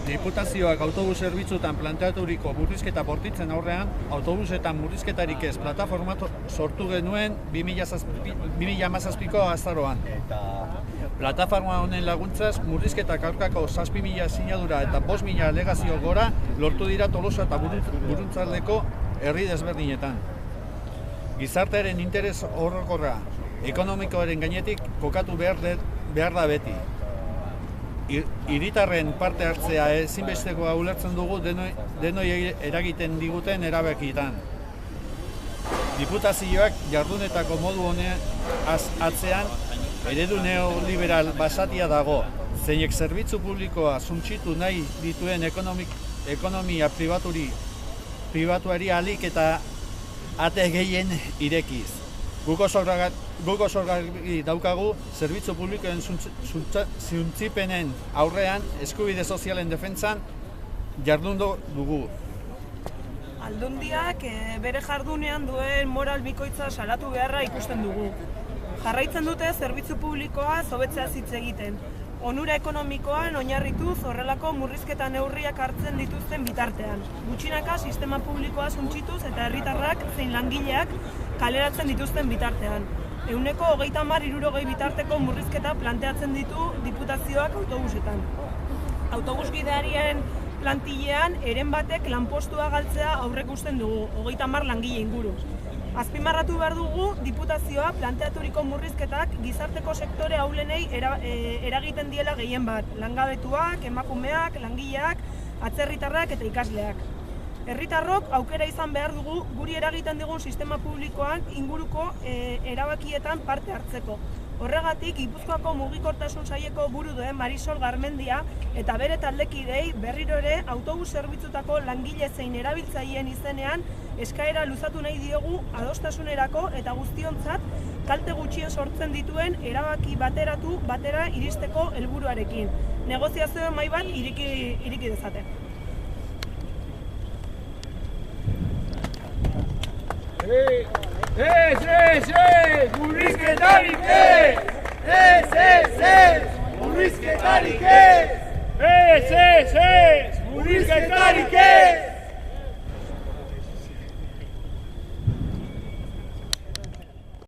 Diputazioak autobus zerbitzuetan planteaturiko murrizketa bortitzen aurrean, autobusetan murrizketarik ez plataforma sortu genuen 2017ko azaroan. Plataforma honen laguntzaz, murrizketak aurkako 7.000 sinadura eta 5.000 alegazio gora lortu dira Tolosa eta Buruntzaldeko herri desberdinetan. Gizartearen interes orokorra ekonomikoaren gainetik kokatu behar da beti. Hiritarren parte hartzea ezinbestekoa ulertzen dugu denoi eragiten diguten erabakietan. Diputazioak jardunetako modu honen atzean eredu neoliberal basatia dago, zeinek zerbitzu publikoa suntsitu nahi dituen ekonomia pribatuari ahalik eta ate gehien irekiz. Guk oso garbi daukagu zerbitzu publikoen suntsipenen aurrean eskubide sozialen defentsan jardun dugu. Aldundiak bere jardunean duen moral bikoitza salatu beharra ikusten dugu. Jarraitzen dute zerbitzu publikoa hobetzea hitz egiten. Onura ekonomikoan oinarrituz horrelako murrizketa neurriak hartzen dituzten bitartean. Gutxinaka sistema publikoa suntsituz eta herritarrak zein langileak kaleratzen dituzten bitartean. 30-60 bitarteko murrizketa planteatzen ditu diputazioak autobusetan. Autobusbidearien plantilean eren batek lanpostua galtzea aurreikusten dugu, 30 langile inguru. Azpimarratu behar dugu diputazioa planteaturiko murrizketak gizarteko sektore ahulenei eragiten diela gehien bat, langabetuak, emakumeak, langileak, atzerritarrak eta ikasleak. Herritarrok aukera izan behar dugu guri eragiten digun sistema publikoan inguruko erabakietan parte hartzeko. Horregatik, Gipuzkoako mugikortasun saileko buru duen Marisol Garmendia eta bere taldekidei berriro ere autobus zerbitzutako langile zein erabiltzaileen izenean eskaera luzatu nahi diogu adostasunerako eta guztiontzat kalte gutxien sortzen dituen erabaki batera iristeko helburuarekin. Negoziazio mahai bat ireki dezaten. Murrizketarik ez! Murrizketarik ez! Murrizketarik ez!